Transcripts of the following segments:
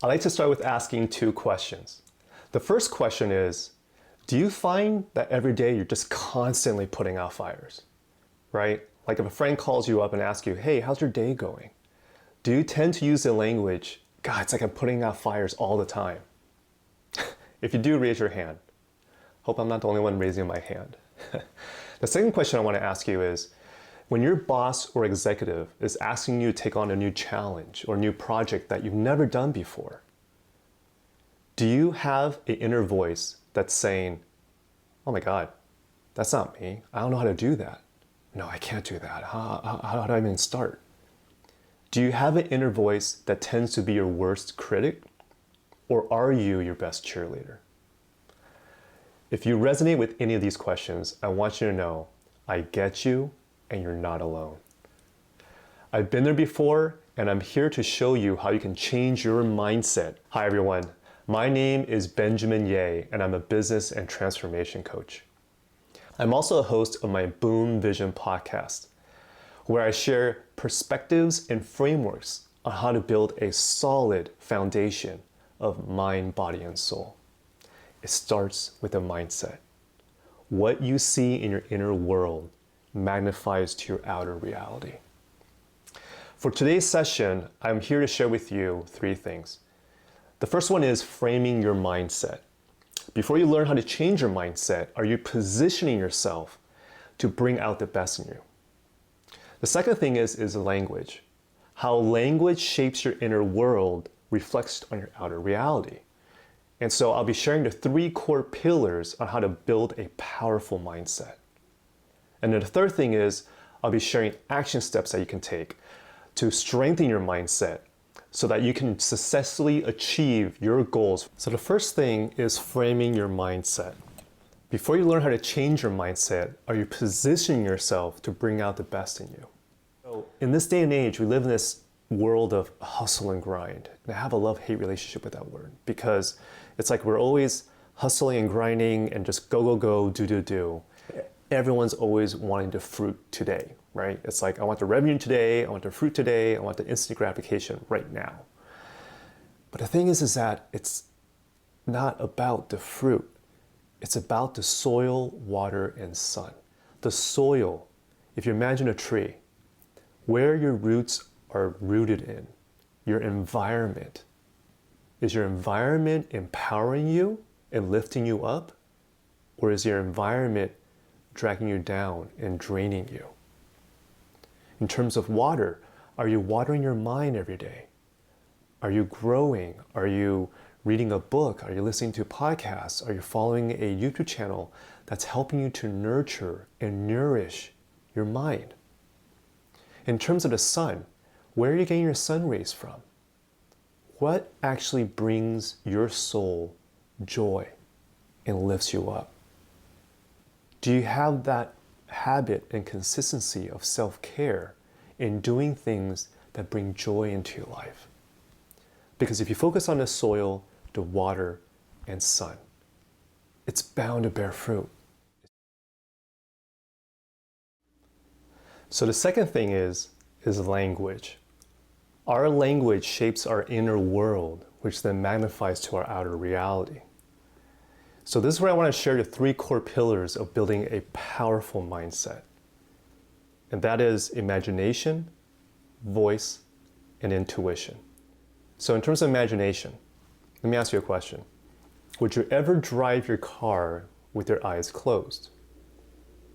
I like to start with asking two questions. The first question is, do you find that every day you're just constantly putting out fires, right? Like if a friend calls you up and asks you, hey, how's your day going? Do you tend to use the language, God, it's like I'm putting out fires all the time? If you do, raise your hand. Hope I'm not the only one raising my hand. The second question I want to ask you is, when your boss or executive is asking you to take on a new challenge or new project that you've never done before, do you have an inner voice that's saying, oh my God, that's not me. I don't know how to do that. No, I can't do that. How do I even start? Do you have an inner voice that tends to be your worst critic? Or are you your best cheerleader? If you resonate with any of these questions, I want you to know I get you and you're not alone. I've been there before and I'm here to show you how you can change your mindset. Hi everyone, my name is Benjamin Ye and I'm a business and transformation coach. I'm also a host of my Boom Vision podcast, where I share perspectives and frameworks on how to build a solid foundation of mind, body, and soul. It starts with a mindset. What you see in your inner world magnifies to your outer reality. For today's session, I'm here to share with you three things. The first one is framing your mindset. Before you learn how to change your mindset, are you positioning yourself to bring out the best in you? The second thing is language. How language shapes your inner world reflects on your outer reality. And so I'll be sharing the three core pillars on how to build a powerful mindset. And then the third thing is I'll be sharing action steps that you can take to strengthen your mindset so that you can successfully achieve your goals. So the first thing is framing your mindset. Before you learn how to change your mindset, are you positioning yourself to bring out the best in you? So in this day and age, we live in this world of hustle and grind. And I have a love-hate relationship with that word because it's like we're always hustling and grinding and just go, go, go, do, do, do. Everyone's always wanting the fruit today, right? It's like, I want the revenue today, I want the fruit today, I want the instant gratification right now. But the thing is that it's not about the fruit. It's about the soil, water, and sun. The soil, if you imagine a tree, where your roots are rooted in, your environment. Is your environment empowering you and lifting you up? Or is your environment dragging you down and draining you? In terms of water, are you watering your mind every day? Are you growing? Are you reading a book? Are you listening to podcasts? Are you following a YouTube channel that's helping you to nurture and nourish your mind? In terms of the sun, where are you getting your sun rays from? What actually brings your soul joy and lifts you up? Do you have that habit and consistency of self-care in doing things that bring joy into your life? Because if you focus on the soil, the water, and sun, it's bound to bear fruit. So the second thing is language. Our language shapes our inner world, which then magnifies to our outer reality. So this is where I want to share the three core pillars of building a powerful mindset. And that is imagination, voice, and intuition. So in terms of imagination, let me ask you a question. Would you ever drive your car with your eyes closed?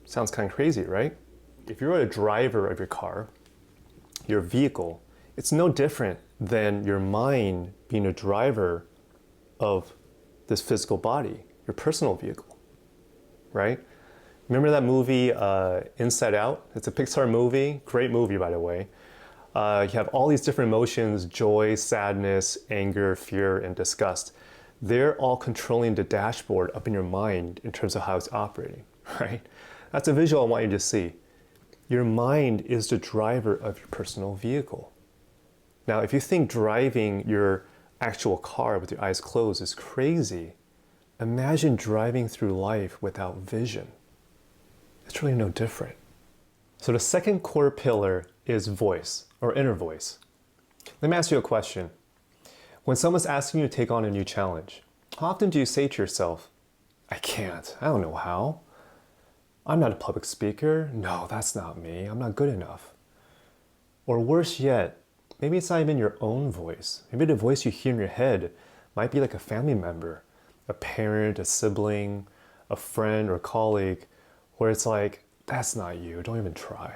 Sounds kind of crazy, right? If you're a driver of your car, your vehicle, it's no different than your mind being a driver of this physical body, your personal vehicle, right? Remember that movie, Inside Out? It's a Pixar movie, great movie, by the way. You have all these different emotions, joy, sadness, anger, fear, and disgust. They're all controlling the dashboard up in your mind in terms of how it's operating, right? That's a visual I want you to see. Your mind is the driver of your personal vehicle. Now, if you think driving your actual car with your eyes closed is crazy, imagine driving through life without vision. It's really no different. So the second core pillar is voice, or inner voice. Let me ask you a question. When someone's asking you to take on a new challenge, how often do you say to yourself, I can't, I don't know how. I'm not a public speaker. No, that's not me. I'm not good enough. Or worse yet, maybe it's not even your own voice. Maybe the voice you hear in your head might be like a family member, a parent, a sibling, a friend or colleague, where it's like, that's not you, don't even try.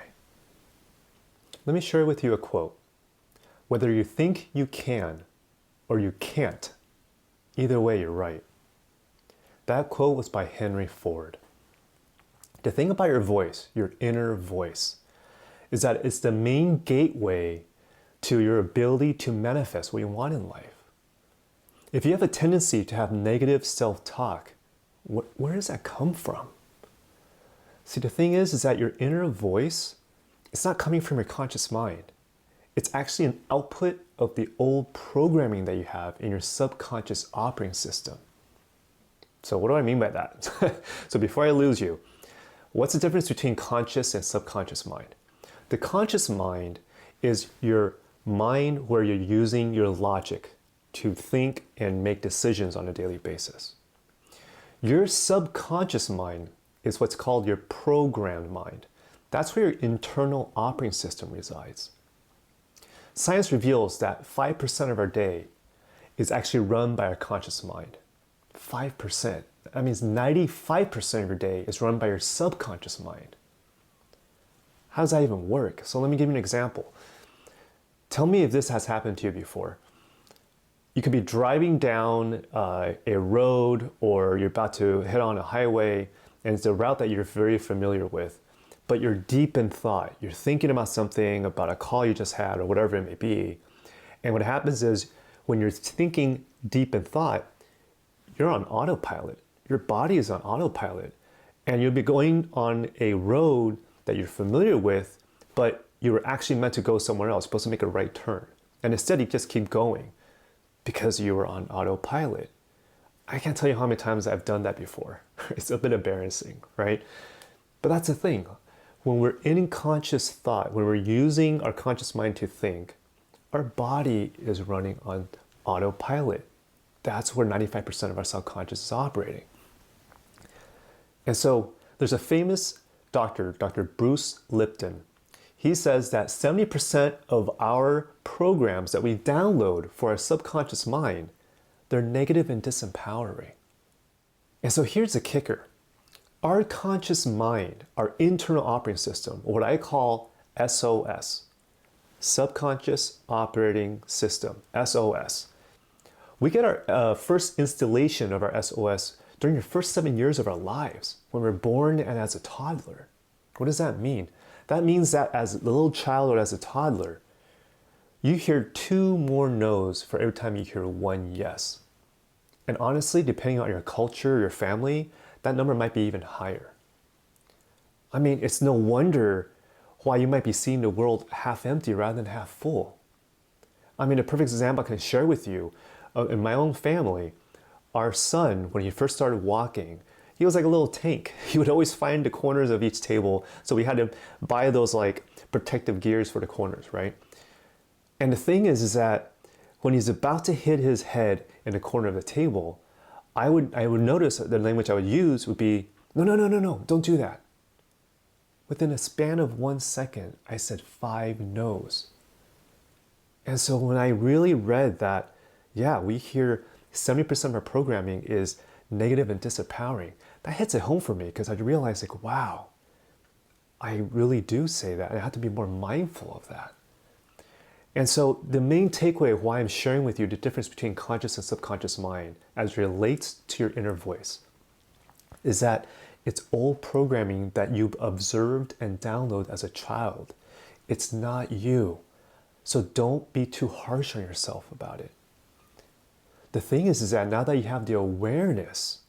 Let me share with you a quote. Whether you think you can or you can't, either way you're right. That quote was by Henry Ford. The thing about your voice, your inner voice, is that it's the main gateway to your ability to manifest what you want in life. If you have a tendency to have negative self-talk, where does that come from? See, the thing is that your inner voice, it's not coming from your conscious mind. It's actually an output of the old programming that you have in your subconscious operating system. So what do I mean by that? So before I lose you, what's the difference between conscious and subconscious mind? The conscious mind is your mind where you're using your logic to think and make decisions on a daily basis. Your subconscious mind is what's called your programmed mind. That's where your internal operating system resides. Science reveals that 5% of our day is actually run by our conscious mind. 5%. That means 95% of your day is run by your subconscious mind. How does that even work? So let me give you an example. Tell me if this has happened to you before. You could be driving down a road or you're about to hit on a highway and it's a route that you're very familiar with, but you're deep in thought. You're thinking about something, about a call you just had or whatever it may be. And what happens is when you're thinking deep in thought, you're on autopilot. Your body is on autopilot. And you'll be going on a road that you're familiar with, but you were actually meant to go somewhere else, supposed to make a right turn. And instead you just keep going because you were on autopilot. I can't tell you how many times I've done that before. It's a bit embarrassing, right? But that's the thing. When we're in conscious thought, when we're using our conscious mind to think, our body is running on autopilot. That's where 95% of our subconscious is operating. And so there's a famous doctor, Dr. Bruce Lipton. He says that 70% of our programs that we download for our subconscious mind, they're negative and disempowering. And so here's the kicker. Our conscious mind, our internal operating system, or what I call SOS, Subconscious Operating System, SOS. We get our first installation of our SOS during the first 7 years of our lives, when we're born and as a toddler. What does that mean? That means that as a little child or as a toddler, you hear 2 more no's for every time you hear 1 yes. And honestly, depending on your culture, your family, that number might be even higher. I mean, it's no wonder why you might be seeing the world half empty rather than half full. I mean, a perfect example I can share with you, in my own family, our son, when he first started walking, he was like a little tank. He would always find the corners of each table, so we had to buy those like protective gears for the corners, right? And the thing is that when he's about to hit his head in the corner of the table, I would notice that the language I would use would be, no, don't do that. Within a span of 1 second, I said 5 no's. And so when I really read that, yeah, we hear 70% of our programming is negative and disempowering, that hits it home for me because I realized like, wow, I really do say that. And I have to be more mindful of that. And so the main takeaway of why I'm sharing with you the difference between conscious and subconscious mind as it relates to your inner voice is that it's old programming that you've observed and downloaded as a child. It's not you. So don't be too harsh on yourself about it. The thing is that now that you have the awareness,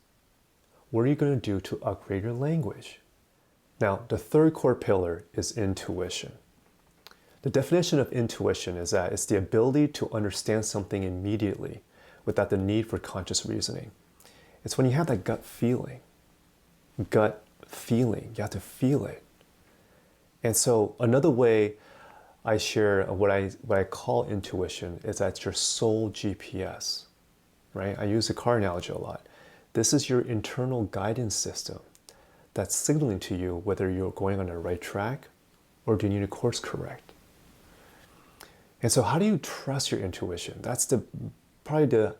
what are you going to do to upgrade your language? Now, the third core pillar is intuition. The definition of intuition is that it's the ability to understand something immediately without the need for conscious reasoning. It's when you have that gut feeling. Gut feeling, you have to feel it. And so another way I share what I call intuition is that's your soul GPS, right? I use the car analogy a lot. This is your internal guidance system that's signaling to you whether you're going on the right track or do you need to course correct. And so how do you trust your intuition? That's probably the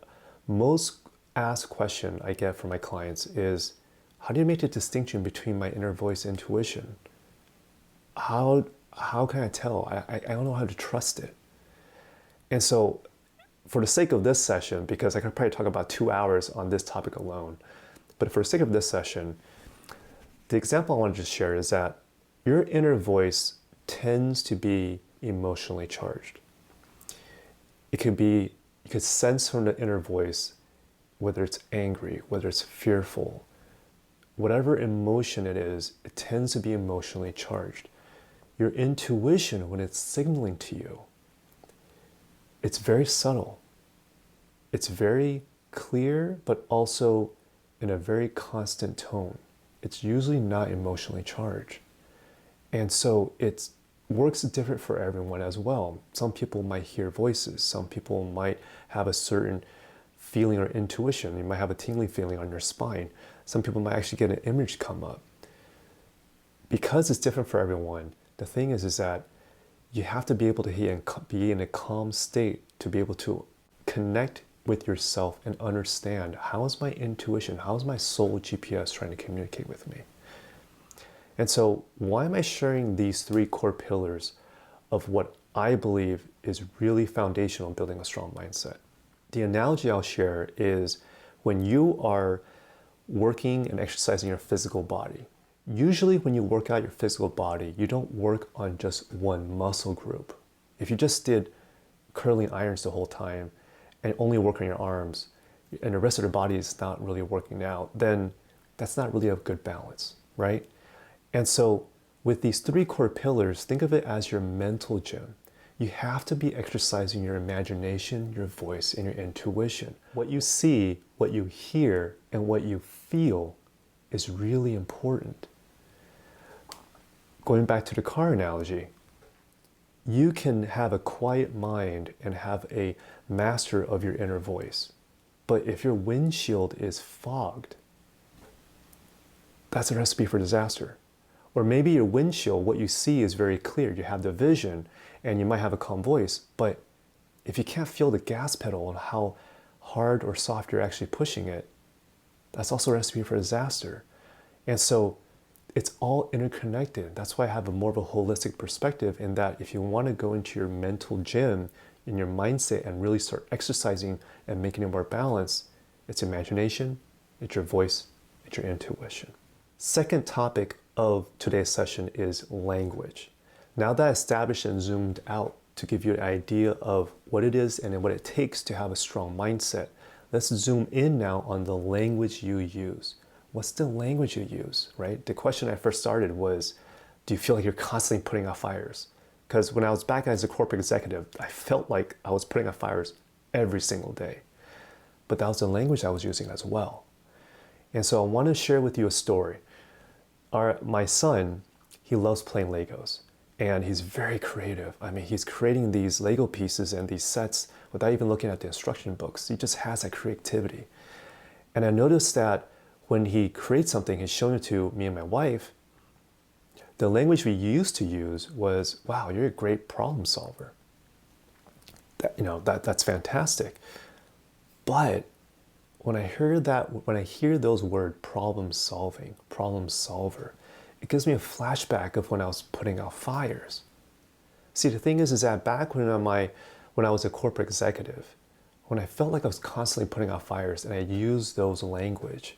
most asked question I get from my clients is, how do you make the distinction between my inner voice and intuition? How can I tell? I don't know how to trust it. And so for the sake of this session, because I could probably talk about 2 hours on this topic alone, but for the sake of this session, the example I want to just share is that your inner voice tends to be emotionally charged. It could be, you could sense from the inner voice whether it's angry, whether it's fearful, whatever emotion it is, it tends to be emotionally charged. Your intuition, when it's signaling to you, it's very subtle. It's very clear, but also in a very constant tone. It's usually not emotionally charged. And so it works different for everyone as well. Some people might hear voices. Some people might have a certain feeling or intuition. You might have a tingling feeling on your spine. Some people might actually get an image come up. Because it's different for everyone, the thing is that you have to be able to be in a calm state to be able to connect with yourself and understand, how is my intuition, how is my soul GPS trying to communicate with me? And so why am I sharing these 3 core pillars of what I believe is really foundational in building a strong mindset? The analogy I'll share is when you are working and exercising your physical body. Usually when you work out your physical body, you don't work on just one muscle group. If you just did curling irons the whole time and only work on your arms and the rest of the body is not really working out, then that's not really a good balance, right? And so with these 3 core pillars, think of it as your mental gym. You have to be exercising your imagination, your voice, and your intuition. What you see, what you hear, and what you feel is really important. Going back to the car analogy, you can have a quiet mind and have a master of your inner voice. But if your windshield is fogged, that's a recipe for disaster. Or maybe your windshield, what you see is very clear. You have the vision and you might have a calm voice, but if you can't feel the gas pedal and how hard or soft you're actually pushing it, that's also a recipe for disaster. And so it's all interconnected. That's why I have a more of a holistic perspective, in that if you want to go into your mental gym in your mindset and really start exercising and making it more balanced, it's imagination, it's your voice, it's your intuition. Second topic of today's session is language. Now that I established and zoomed out to give you an idea of what it is and what it takes to have a strong mindset, let's zoom in now on the language you use. What's the language you use, right? The question I first started was, do you feel like you're constantly putting out fires? Because when I was back as a corporate executive, I felt like I was putting out fires every single day. But that was the language I was using as well. And so I want to share with you a story. My son, he loves playing Legos. And he's very creative. I mean, he's creating these Lego pieces and these sets without even looking at the instruction books. He just has that creativity. And I noticed that when he creates something, he's showing it to me and my wife, the language we used to use was, wow, you're a great problem solver. That's fantastic. But when I hear those words, problem solving, problem solver, it gives me a flashback of when I was putting out fires. See, the thing is that back when I was a corporate executive, when I felt like I was constantly putting out fires and I used those language,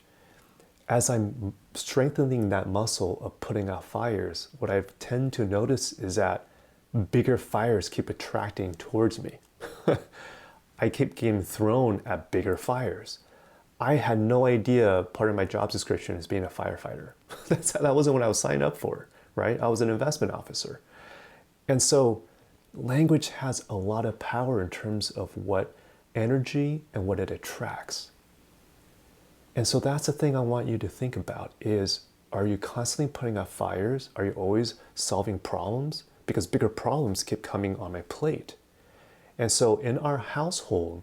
as I'm strengthening that muscle of putting out fires, what I tend to notice is that bigger fires keep attracting towards me. I keep getting thrown at bigger fires. I had no idea part of my job description is being a firefighter. That wasn't what I was signed up for, right? I was an investment officer. And so language has a lot of power in terms of what energy and what it attracts. And so that's the thing I want you to think about is, are you constantly putting out fires? Are you always solving problems? because bigger problems keep coming on my plate. And so in our household,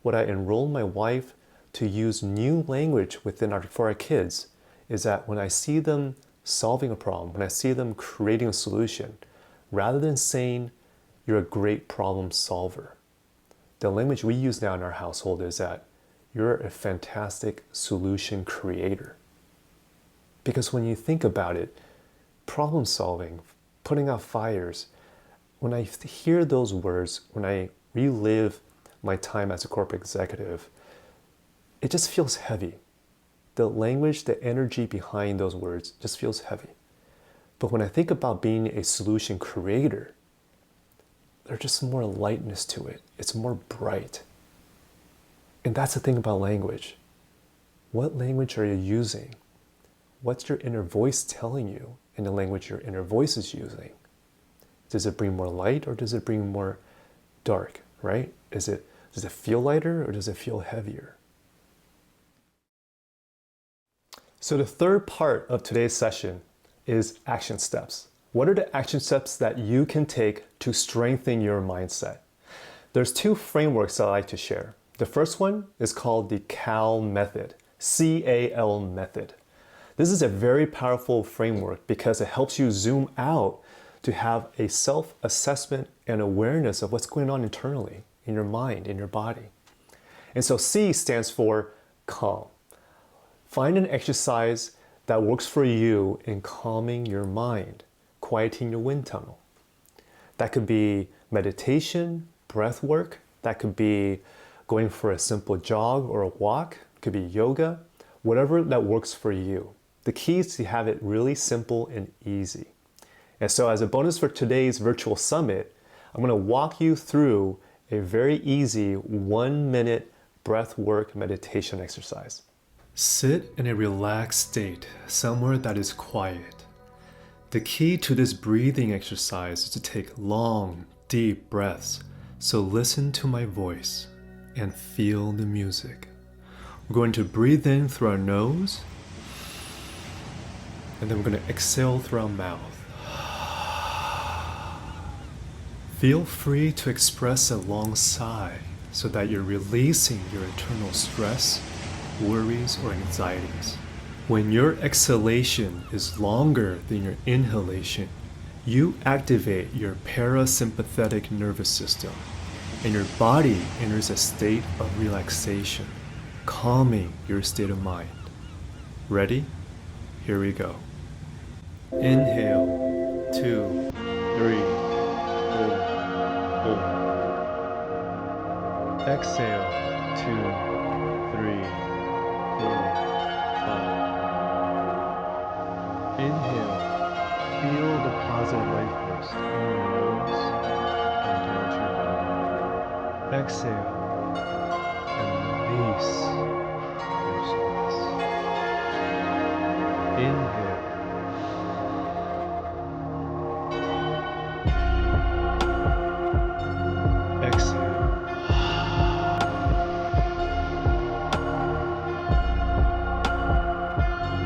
what I enroll my wife to use new language for our kids is that when I see them solving a problem, when I see them creating a solution, rather than saying, you're a great problem solver, the language we use now in our household is that you're a fantastic solution creator. Because when you think about it, problem solving, putting out fires, when I hear those words, when I relive my time as a corporate executive, it just feels heavy. The language, the energy behind those words just feels heavy. But when I think about being a solution creator, there's just more lightness to it. It's more bright. And that's the thing about language. What language are you using? What's your inner voice telling you in the language your inner voice is using? Does it bring more light or does it bring more dark, right? Does it feel lighter or does it feel heavier? So the third part of today's session is action steps. What are the action steps that you can take to strengthen your mindset? There's two frameworks I like to share. The first one is called the CAL method, C-A-L method. This is a very powerful framework because it helps you zoom out to have a self-assessment and awareness of what's going on internally, in your mind, in your body. And so C stands for calm. Find an exercise that works for you in calming your mind, quieting your wind tunnel. That could be meditation, breath work. That could be going for a simple jog or a walk. It could be yoga, whatever that works for you. The key is to have it really simple and easy. And so as a bonus for today's virtual summit, I'm going to walk you through a very easy 1-minute breath work meditation exercise. Sit in a relaxed state, somewhere that is quiet. The key to this breathing exercise is to take long, deep breaths. So listen to my voice and feel the music. We're going to breathe in through our nose, and then we're going to exhale through our mouth. Feel free to express a long sigh so that you're releasing your internal stress, worries, or anxieties. When your exhalation is longer than your inhalation, you activate your parasympathetic nervous system, and your body enters a state of relaxation, calming your state of mind. Ready? Here we go. Inhale, 2, 3, 4, hold. Exhale, 2, 3, 4, 5. Inhale, feel the positive life force in your nose and down to your belly. Exhale, and release your stress. Inhale. Exhale.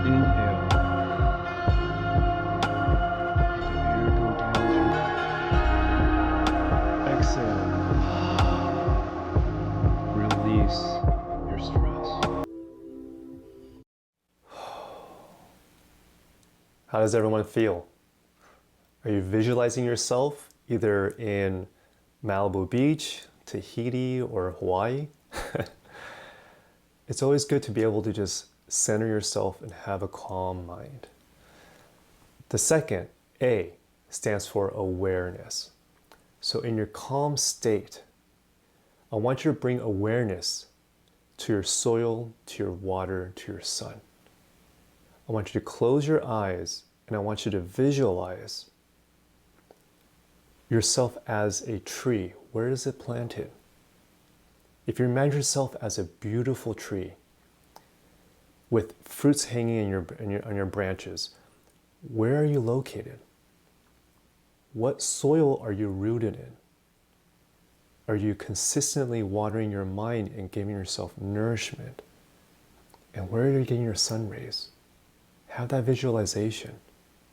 Inhale. Air go down through. Exhale. Release your stress. How does everyone feel? Are you visualizing yourself either in Malibu Beach, Tahiti, or Hawaii? It's always good to be able to just center yourself and have a calm mind. The second, A, stands for awareness. So in your calm state, I want you to bring awareness to your soil, to your water, to your sun. I want you to close your eyes and I want you to visualize yourself as a tree. Where is it planted? If you imagine yourself as a beautiful tree with fruits hanging on your branches, where are you located? What soil are you rooted in? Are you consistently watering your mind and giving yourself nourishment? And where are you getting your sun rays? Have that visualization.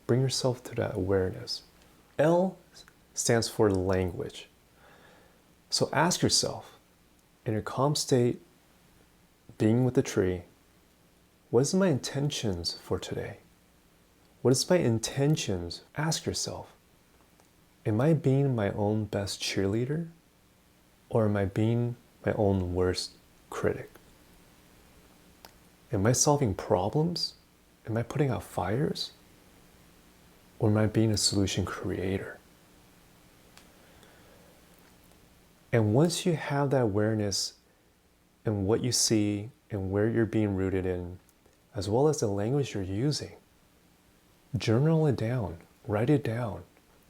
Bring yourself to that awareness. L stands for language. So ask yourself, in your calm state, being with the tree, what is my intentions for today? What is my intentions? Ask yourself, am I being my own best cheerleader? Or am I being my own worst critic? Am I solving problems? Am I putting out fires? Or am I being a solution creator? And once you have that awareness in what you see and where you're being rooted in, as well as the language you're using, journal it down, write it down,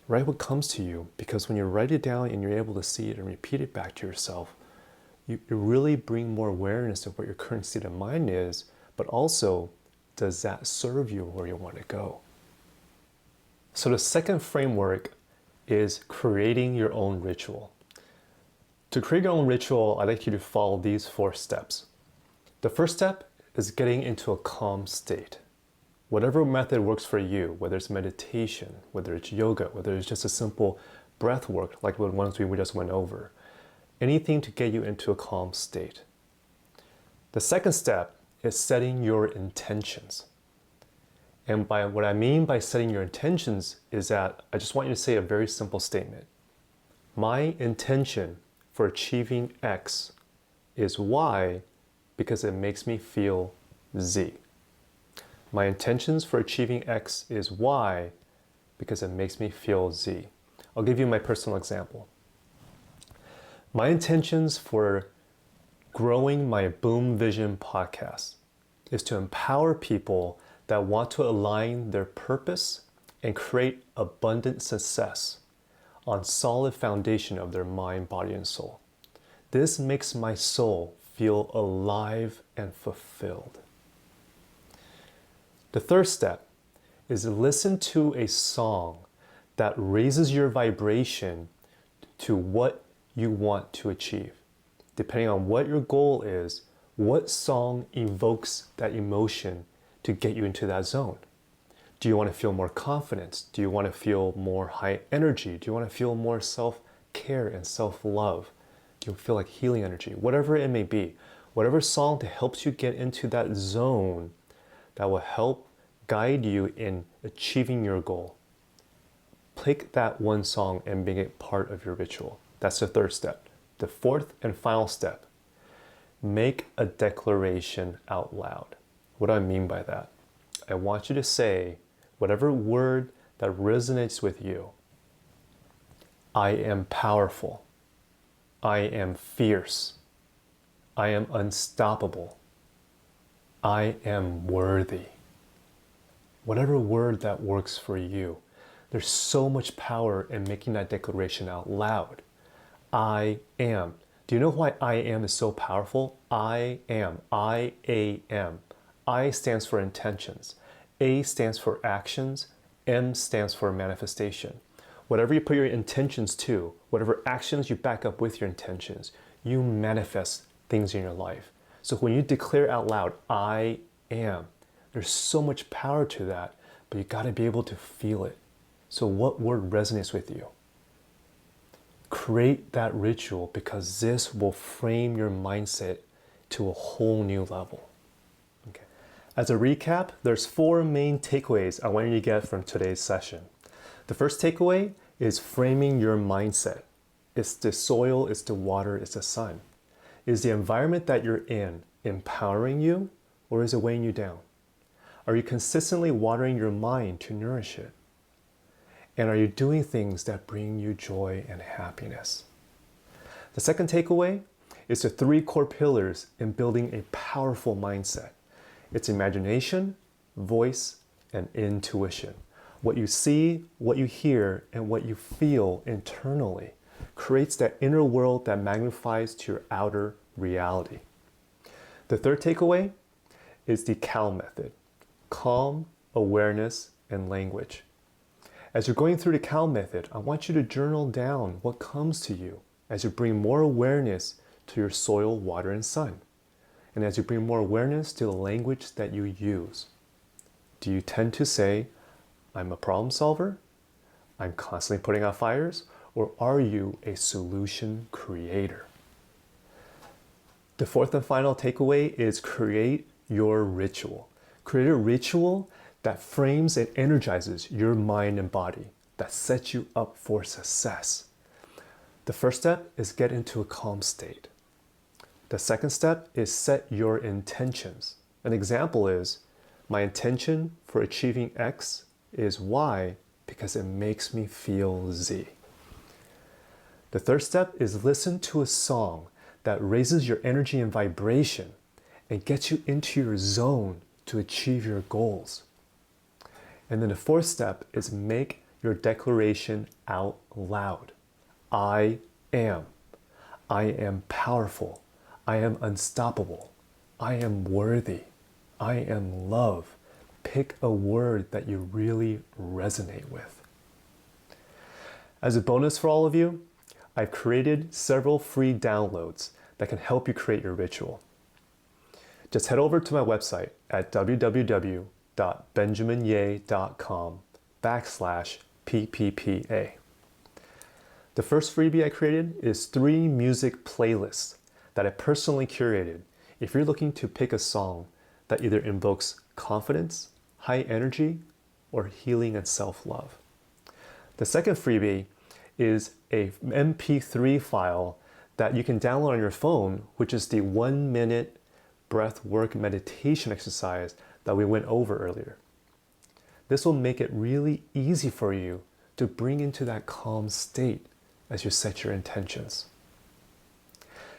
write what comes to you, because when you write it down and you're able to see it and repeat it back to yourself, you really bring more awareness of what your current state of mind is, but also, does that serve you where you want to go? So the second framework is creating your own ritual. To create your own ritual, I'd like you to follow these 4 steps. The first step is getting into a calm state. Whatever method works for you, whether it's meditation, whether it's yoga, whether it's just a simple breath work like the ones we just went over, anything to get you into a calm state. The second step is setting your intentions. And by what I mean by setting your intentions is that I just want you to say a very simple statement. My intention for achieving X is Y because it makes me feel Z. My intentions for achieving X is Y because it makes me feel Z. I'll give you my personal example. My intentions for growing my Boom Vision podcast is to empower people that want to align their purpose and create abundant success on solid foundation of their mind, body, and soul. This makes my soul feel alive and fulfilled. The third step is to listen to a song that raises your vibration to what you want to achieve. Depending on what your goal is, what song evokes that emotion to get you into that zone? Do you want to feel more confidence? Do you want to feel more high energy? Do you want to feel more self-care and self-love? Do you feel like healing energy? Whatever it may be, whatever song that helps you get into that zone that will help guide you in achieving your goal. Pick that one song and make it part of your ritual. That's the third step. The fourth and final step, make a declaration out loud. What do I mean by that? I want you to say whatever word that resonates with you. I am powerful. I am fierce. I am unstoppable. I am worthy. Whatever word that works for you. There's so much power in making that declaration out loud. I am. Do you know why I am is so powerful? I am. I-A-M. I stands for intentions. A stands for actions. M stands for manifestation. Whatever you put your intentions to, whatever actions you back up with your intentions, you manifest things in your life. So when you declare out loud, I am, there's so much power to that, but you got to be able to feel it. So what word resonates with you? Create that ritual, because this will frame your mindset to a whole new level. Okay. As a recap, there's 4 main takeaways I want you to get from today's session. The first takeaway is framing your mindset. It's the soil, it's the water, it's the sun. Is the environment that you're in empowering you, or is it weighing you down? Are you consistently watering your mind to nourish it? And are you doing things that bring you joy and happiness? The second takeaway is the 3 core pillars in building a powerful mindset. It's imagination, voice, and intuition. What you see, what you hear, and what you feel internally creates that inner world that magnifies to your outer reality. The third takeaway is the CAL method: calm, awareness, and language. As you're going through the CAL method, I want you to journal down what comes to you as you bring more awareness to your soil, water, and sun. And as you bring more awareness to the language that you use. Do you tend to say, I'm a problem solver, I'm constantly putting out fires, or are you a solution creator? The fourth and final takeaway is create your ritual. Create a ritual that frames and energizes your mind and body, that sets you up for success. The first step is get into a calm state. The second step is set your intentions. An example is, my intention for achieving X is Y because it makes me feel Z. The third step is listen to a song that raises your energy and vibration and gets you into your zone to achieve your goals. And then the fourth step is make your declaration out loud. I am. I am powerful. I am unstoppable. I am worthy. I am love. Pick a word that you really resonate with. As a bonus for all of you, I've created several free downloads that can help you create your ritual. Just head over to my website at www.benjaminye.com/PPPA. The first freebie I created is 3 music playlists that I personally curated if you're looking to pick a song that either invokes confidence, high energy, or healing and self-love. The second freebie is a MP3 file that you can download on your phone, which is the 1-minute breathwork meditation exercise that we went over earlier. This will make it really easy for you to bring into that calm state as you set your intentions.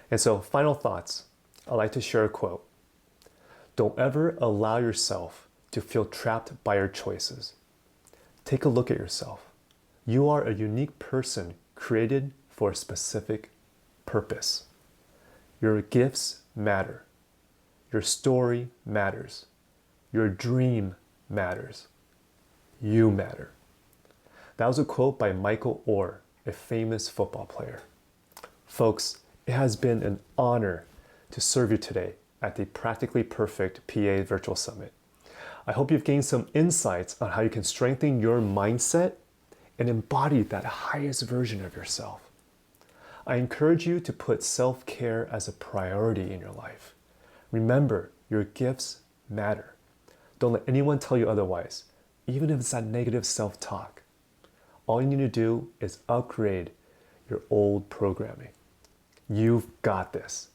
And so, final thoughts. I'd like to share a quote. Don't ever allow yourself to feel trapped by your choices. Take a look at yourself. You are a unique person created for a specific purpose. Your gifts matter. Your story matters. Your dream matters. You matter. That was a quote by Michael Orr, a famous football player. Folks, it has been an honor to serve you today at the Practically Perfect PA Virtual Summit. I hope you've gained some insights on how you can strengthen your mindset and embody that highest version of yourself. I encourage you to put self-care as a priority in your life. Remember, your gifts matter. Don't let anyone tell you otherwise, even if it's that negative self-talk. All you need to do is upgrade your old programming. You've got this.